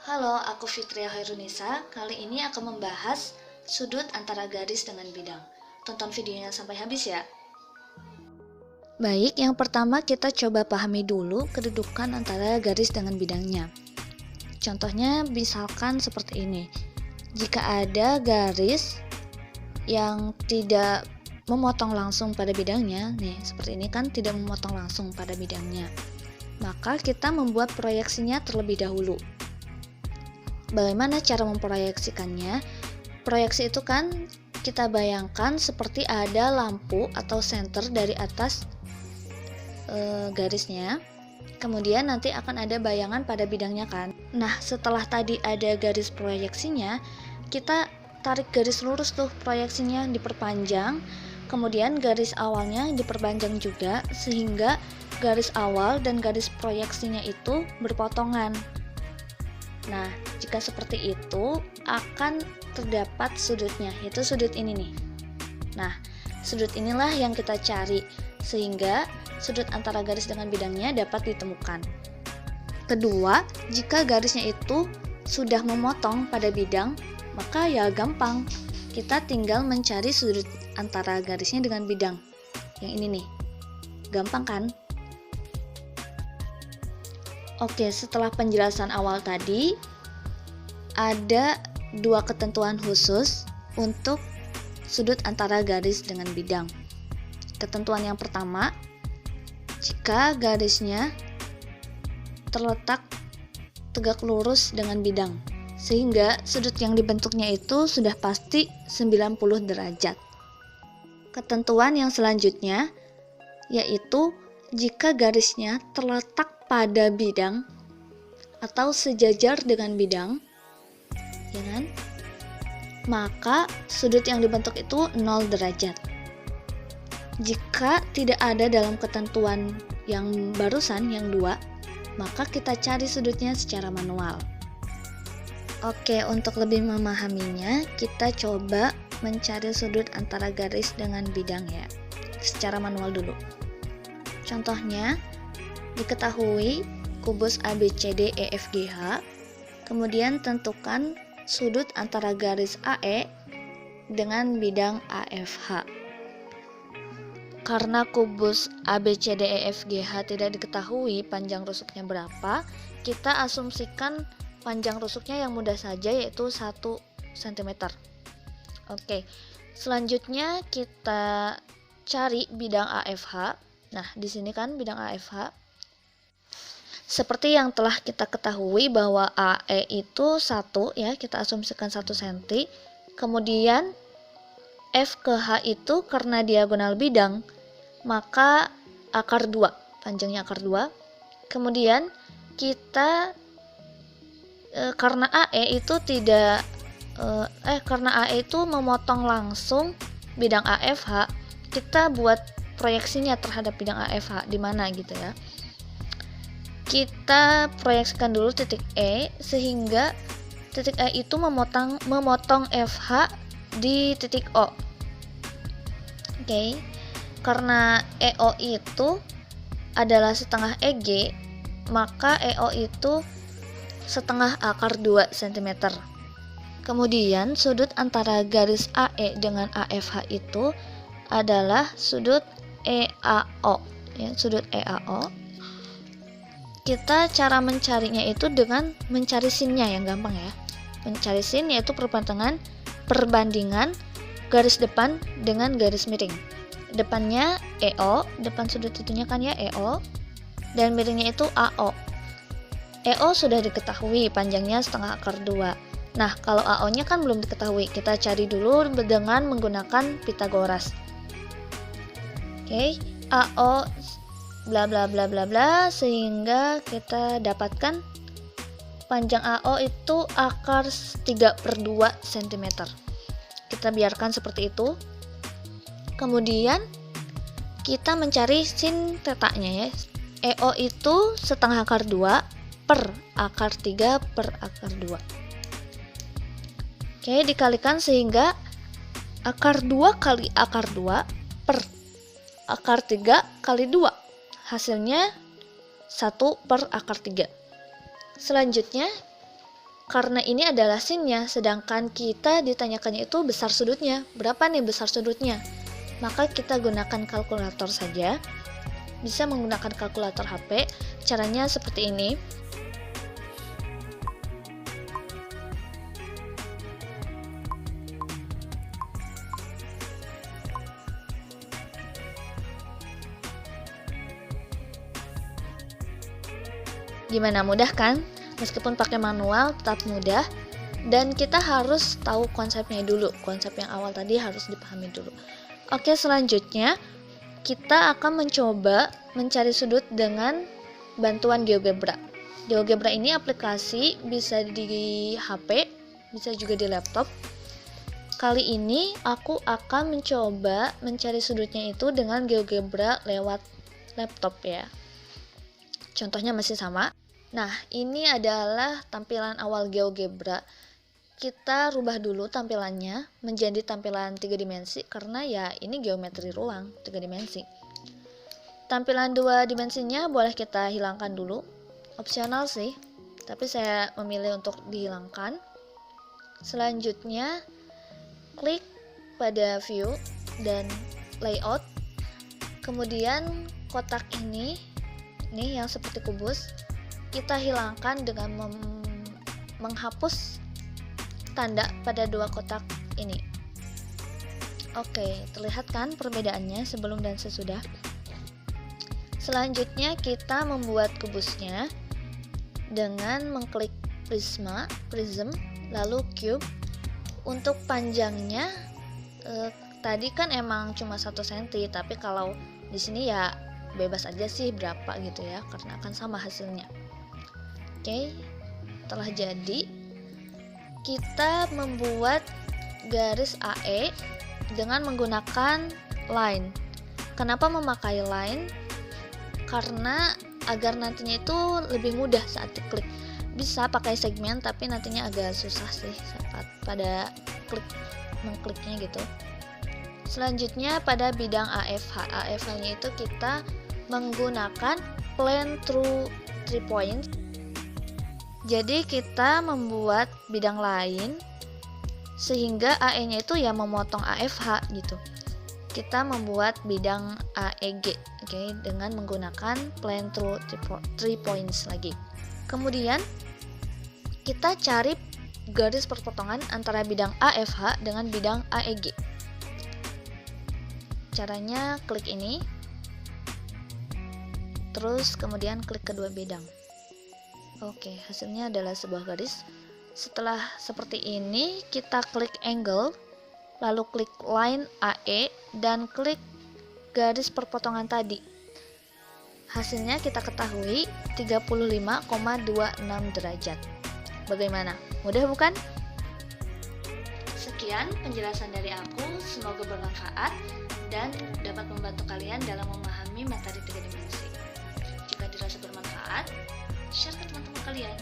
Halo, aku Fitria Khairunisa. Kali ini akan membahas sudut antara garis dengan bidang. Tonton videonya sampai habis ya. Baik, yang pertama kita coba pahami dulu kedudukan antara garis dengan bidangnya. Contohnya misalkan seperti ini. Jika ada garis yang tidak memotong langsung pada bidangnya, nih seperti ini kan tidak memotong langsung pada bidangnya, maka kita membuat proyeksinya terlebih dahulu. Bagaimana cara memproyeksikannya? Proyeksi itu kan kita bayangkan seperti ada lampu atau senter dari atas garisnya. Kemudian nanti akan ada bayangan pada bidangnya kan. Nah, setelah tadi ada garis proyeksinya, kita tarik garis lurus tuh, proyeksinya diperpanjang. Kemudian garis awalnya diperpanjang juga sehingga garis awal dan garis proyeksinya itu berpotongan. Nah, jika seperti itu akan terdapat sudutnya, yaitu sudut ini nih. Nah, sudut inilah yang kita cari sehingga sudut antara garis dengan bidangnya dapat ditemukan. Kedua, jika garisnya itu sudah memotong pada bidang, maka ya gampang. Kita tinggal mencari sudut antara garisnya dengan bidang. Yang ini nih. Gampang kan? Oke, setelah penjelasan awal tadi, ada dua ketentuan khusus untuk sudut antara garis dengan bidang. Ketentuan yang pertama, jika garisnya terletak tegak lurus dengan bidang, sehingga sudut yang dibentuknya itu sudah pasti 90 derajat. Ketentuan yang selanjutnya, yaitu jika garisnya terletak pada bidang atau sejajar dengan bidang, ya kan? Maka sudut yang dibentuk itu 0 derajat. Jika tidak ada dalam ketentuan yang barusan, yang dua, maka kita cari sudutnya secara manual. Oke, untuk lebih memahaminya, kita coba mencari sudut antara garis dengan bidang ya, secara manual dulu. Contohnya, diketahui kubus ABCD EFGH, kemudian tentukan sudut antara garis AE dengan bidang AFH. Karena kubus ABCD EFGH tidak diketahui panjang rusuknya berapa, kita asumsikan panjang rusuknya yang mudah saja, yaitu 1 cm. Oke, selanjutnya kita cari bidang AFH. Nah, di sini kan bidang AFH. Seperti yang telah kita ketahui bahwa AE itu 1 ya, kita asumsikan 1 cm. Kemudian F ke H itu karena diagonal bidang, maka akar 2, panjangnya akar 2. Kemudian kita karena AE itu karena AE itu memotong langsung bidang AFH, kita buat proyeksinya terhadap bidang AFH di mana gitu ya. Kita proyeksikan dulu titik E sehingga titik E itu memotong FH di titik O. Oke. Karena EO itu adalah setengah EG, maka EO itu setengah akar 2 cm. Kemudian sudut antara garis AE dengan AFH itu adalah sudut EAO ya, sudut EAO. Kita cara mencarinya itu dengan mencari sinnya yang gampang ya. Mencari sin yaitu perbandingan garis depan dengan garis miring. Depannya EO, depan sudut itunya kan ya EO, dan miringnya itu AO. EO sudah diketahui panjangnya setengah akar 2. Nah, kalau AO-nya kan belum diketahui. Kita cari dulu dengan menggunakan Pythagoras. Oke, AO bla bla bla bla bla sehingga kita dapatkan panjang AO itu akar 3/2 cm. Kita biarkan seperti itu. Kemudian kita mencari sin tetanya ya. EO itu setengah akar 2 per akar 3 per akar 2. Oke, dikalikan sehingga akar 2 kali akar 2 per akar 3 kali 2. Hasilnya 1 per akar 3. Selanjutnya karena ini adalah sinnya, sedangkan kita ditanyakannya itu besar sudutnya. Berapa nih besar sudutnya? Maka kita gunakan kalkulator saja. Bisa menggunakan kalkulator HP. Caranya seperti ini. Gimana, mudah kan? Meskipun pakai manual tetap mudah, dan kita harus tahu konsepnya dulu. Konsep yang awal tadi harus dipahami dulu. Oke, selanjutnya kita akan mencoba mencari sudut dengan bantuan GeoGebra. GeoGebra ini aplikasi, bisa di HP, bisa juga di laptop. Kali ini aku akan mencoba mencari sudutnya itu dengan GeoGebra lewat laptop ya. Contohnya masih sama. Nah, ini adalah tampilan awal GeoGebra. Kita rubah dulu tampilannya menjadi tampilan 3 dimensi karena ya ini geometri ruang 3 dimensi. Tampilan 2 dimensinya boleh kita hilangkan dulu. Opsional sih, tapi saya memilih untuk dihilangkan. Selanjutnya, klik pada view dan layout. Kemudian kotak ini yang seperti kubus, kita hilangkan dengan menghapus tanda pada dua kotak ini. Oke, terlihat kan perbedaannya sebelum dan sesudah. Selanjutnya kita membuat kubusnya dengan mengklik prism, lalu cube. Untuk panjangnya tadi kan emang cuma 1 cm, tapi kalau di sini ya bebas aja sih berapa gitu ya, karena akan sama hasilnya. Oke, telah jadi. Kita membuat garis AE dengan menggunakan line. Kenapa memakai line? Karena agar nantinya itu lebih mudah saat diklik. Bisa pakai segmen, tapi nantinya agak susah sih saat pada mengkliknya gitu. Selanjutnya pada bidang AFH. AFH-nya itu kita menggunakan plane through 3 points. Jadi kita membuat bidang lain sehingga AE-nya itu ya memotong AFH gitu. Kita membuat bidang AEG, oke, dengan menggunakan plane through 3 points lagi. Kemudian kita cari garis perpotongan antara bidang AFH dengan bidang AEG. Caranya klik ini, terus kemudian klik kedua bidang. Oke, hasilnya adalah sebuah garis. Setelah seperti ini, kita klik angle, lalu klik line AE, dan klik garis perpotongan tadi. Hasilnya kita ketahui 35,26 derajat. Bagaimana? Mudah bukan? Sekian penjelasan dari aku, semoga bermanfaat dan dapat membantu kalian dalam memahami materi 3 dimensi. Jika dirasa bermanfaat, share ke teman-teman kalian.